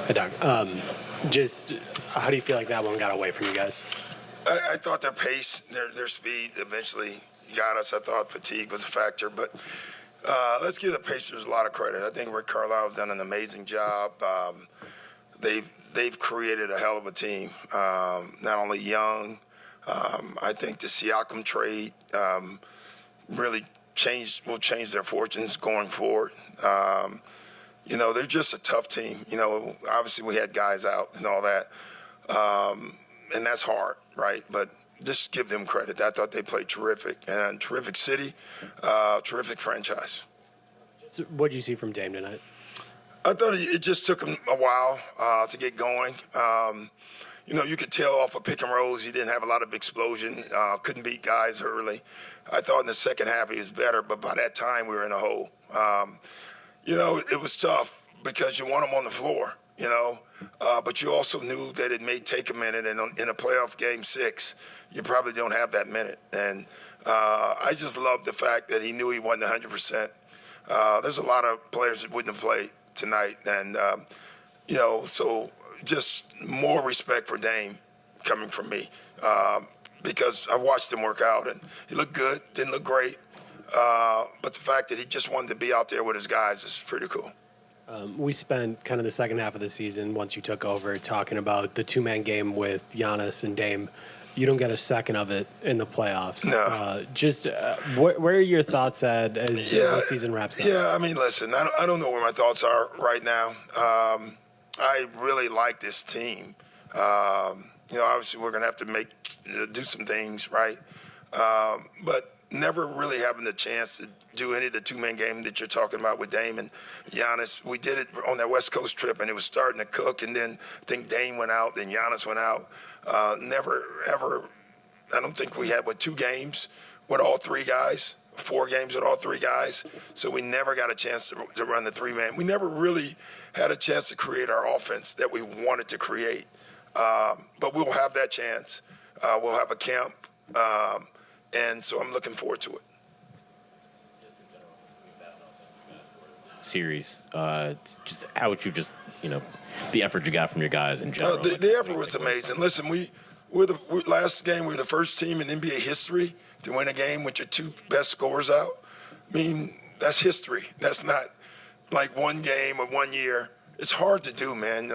Hey, Doug. Just how do you feel like that one got away from you guys? I thought their pace, their speed eventually got us. I thought fatigue was a factor, but let's give the Pacers a lot of credit. I think Rick Carlisle's done an amazing job. They've created a hell of a team. Not only young, I think the Siakam trade really will change their fortunes going forward. They're just a tough team. Obviously we had guys out and all that, and that's hard, right? But just give them credit. I thought they played terrific, and terrific city, terrific franchise. So what did you see from Dame tonight? I thought it just took him a while to get going. You could tell off of pick and rolls he didn't have a lot of explosion, couldn't beat guys early. I thought in the second half he was better, but by that time we were in a hole. It was tough because you want him on the floor, but you also knew that it may take a minute, and in a playoff game 6, you probably don't have that minute. And I just love the fact that he knew he wasn't 100%. There's a lot of players that wouldn't have played tonight, and so just more respect for Dame coming from me because I watched him work out, and he looked good, didn't look great, but the fact that he just wanted to be out there with his guys is pretty cool. We spent kind of the second half of the season, once you took over, talking about the two-man game with Giannis and Dame. You don't get a second of it in the playoffs. No. Where are your thoughts at as the season wraps up? Yeah, I mean, listen, I don't know where my thoughts are right now. I really like this team. Obviously we're going to have to do some things, right? But never really having the chance to do any of the two-man game that you're talking about with Dame and Giannis. We did it on that West Coast trip, and it was starting to cook, and then I think Dame went out, then Giannis went out. Never, ever, I don't think we had, 2 games with all 3 guys, 4 games with all 3 guys. So we never got a chance to run the 3-man. We never really had a chance to create our offense that we wanted to create. But we'll have that chance. We'll have a camp, and so I'm looking forward to it. Series, just how would you the effort you got from your guys in general? The effort was amazing. Listen, last game we were the first team in NBA history to win a game with your 2 best scorers out. I mean, that's history. That's not like one game or 1 year. It's hard to do, man.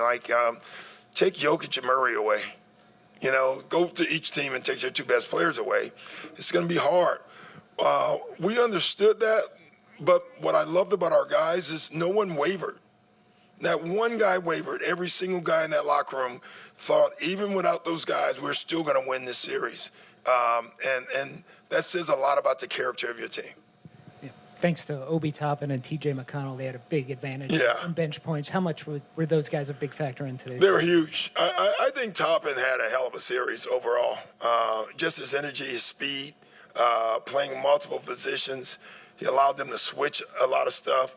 Take Jokic and Murray away. Go to each team and take their 2 best players away. It's going to be hard. We understood that, but what I loved about our guys is no one wavered. Not one guy wavered. Every single guy in that locker room thought, even without those guys, we're still going to win this series. And that says a lot about the character of your team. Yeah. Thanks to Obi Toppin and T.J. McConnell, they had a big advantage on bench points. How much were those guys a big factor in today? They were huge. I think Toppin had a hell of a series overall. Just his energy, his speed, playing multiple positions. He allowed them to switch a lot of stuff.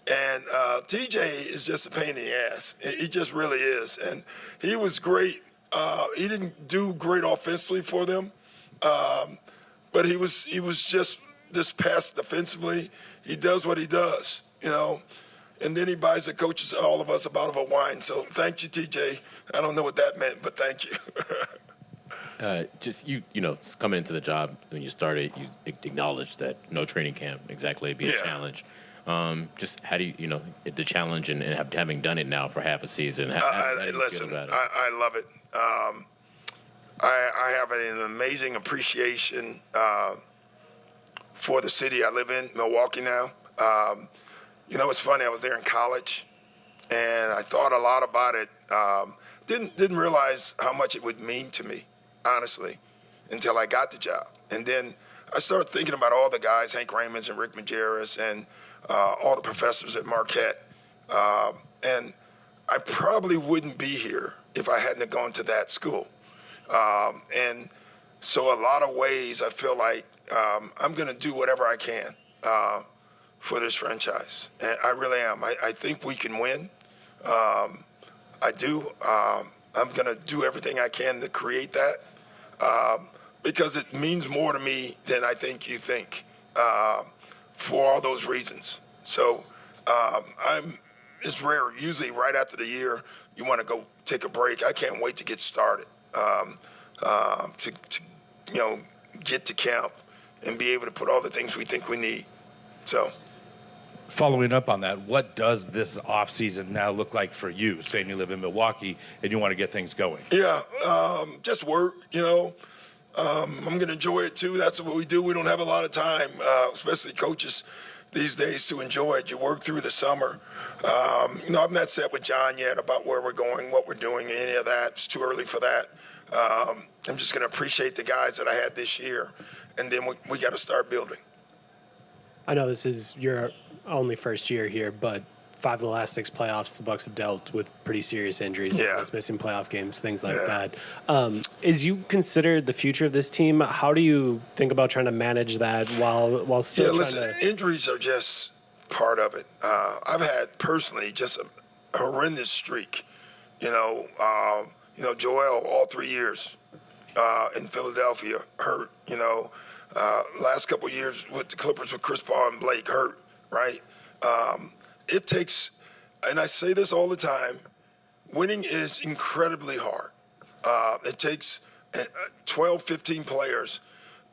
And TJ is just a pain in the ass. He just really is. And he was great. He didn't do great offensively for them, but he was just this pass defensively. He does what he does, And then he buys the coaches, all of us, a bottle of wine. So thank you, TJ. I don't know what that meant, but thank you. Coming into the job when you started, you acknowledged that no training camp exactly be a challenge. Just how do you, the challenge and having done it now for half a season, how do you feel about it? I love it. I have an amazing appreciation for the city I live in, Milwaukee now. It's funny, I was there in college, and I thought a lot about it. Didn't realize how much it would mean to me, honestly, until I got the job. And then I started thinking about all the guys, Hank Raymonds and Rick Majerus, and all the professors at Marquette. And I probably wouldn't be here if I hadn't gone to that school. And so a lot of ways I feel like I'm going to do whatever I can for this franchise. And I really am. I think we can win. I do. I'm going to do everything I can to create that because it means more to me than I think you think for all those reasons. So I'm is rare. Usually right after the year, you want to go take a break. I can't wait to get started, to get to camp and be able to put all the things we think we need. So, following up on that, what does this offseason now look like for you, saying you live in Milwaukee and you want to get things going? Yeah, just work, I'm going to enjoy it, too. That's what we do. We don't have a lot of time, especially coaches these days, to enjoy it. You work through the summer. I've not set with John yet about where we're going, what we're doing, any of that. It's too early for that. I'm just going to appreciate the guys that I had this year, and then we got to start building. I know this is your only first year here, but 5 of the last 6 playoffs, the Bucks have dealt with pretty serious injuries, missing playoff games, things like that. As you consider the future of this team, how do you think about trying to manage that while still injuries are just part of it. I've had personally just a horrendous streak. Joel, all 3 years in Philadelphia, hurt. Last couple of years with the Clippers with Chris Paul and Blake, hurt, right? It takes, and I say this all the time, winning is incredibly hard. It takes 12, 15 players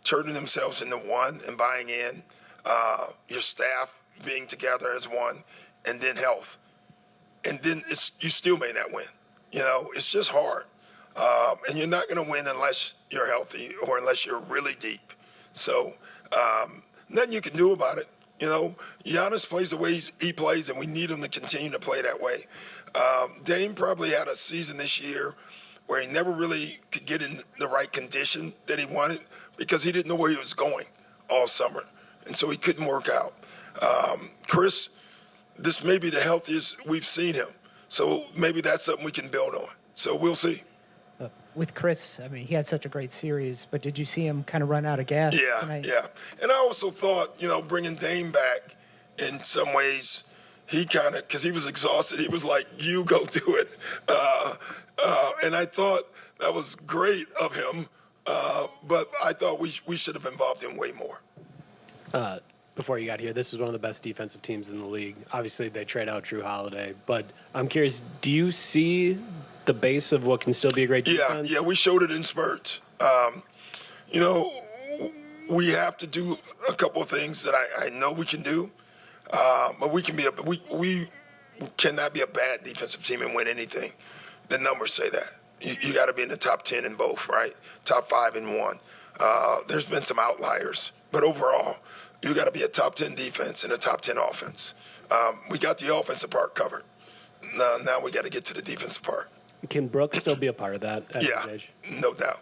turning themselves into one and buying in, your staff being together as one, and then health. And then you still may not win. It's just hard. And you're not going to win unless you're healthy or unless you're really deep. So nothing you can do about it. Giannis plays the way he plays, and we need him to continue to play that way. Dame probably had a season this year where he never really could get in the right condition that he wanted because he didn't know where he was going all summer, and so he couldn't work out. Chris, this may be the healthiest we've seen him, so maybe that's something we can build on. So we'll see. With Chris, he had such a great series, but did you see him kind of run out of gas tonight? Yeah. And I also thought, bringing Dame back in some ways, he kind of, because he was exhausted, he was like, you go do it. And I thought that was great of him, but I thought we should have involved him way more. Before you got here, this was one of the best defensive teams in the league. Obviously, they trade out Drew Holiday, but I'm curious, do you see the base of what can still be a great defense? Yeah, we showed it in spurts. We have to do a couple of things that I know we can do, but we cannot be a bad defensive team and win anything. The numbers say that. You got to be in the top 10 in both, right? Top 5 in one. There's been some outliers, but overall, you got to be a top 10 defense and a top 10 offense. We got the offensive part covered. Now we got to get to the defensive part. Can Brooks still be a part of that at his age? No doubt.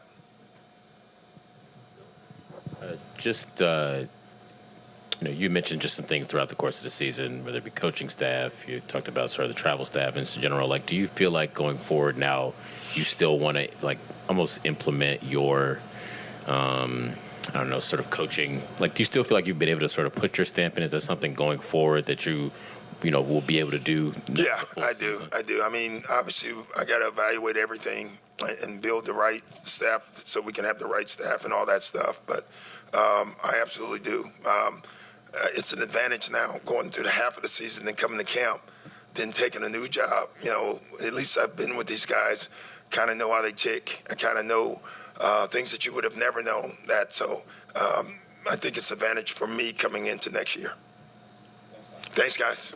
You mentioned just some things throughout the course of the season, whether it be coaching staff, you talked about sort of the travel staff in general. Like, do you feel like going forward now you still want to, like, almost implement your, sort of coaching? Like, do you still feel like you've been able to sort of put your stamp in? Is that something going forward that you will be able to do? Yeah, I do. Obviously, I got to evaluate everything and build the right staff so we can have the right staff and all that stuff. But I absolutely do. It's an advantage now going through the half of the season and coming to camp, then taking a new job. At least I've been with these guys, kind of know how they tick. I kind of know things that you would have never known that. So I think it's an advantage for me coming into next year. Thanks, guys.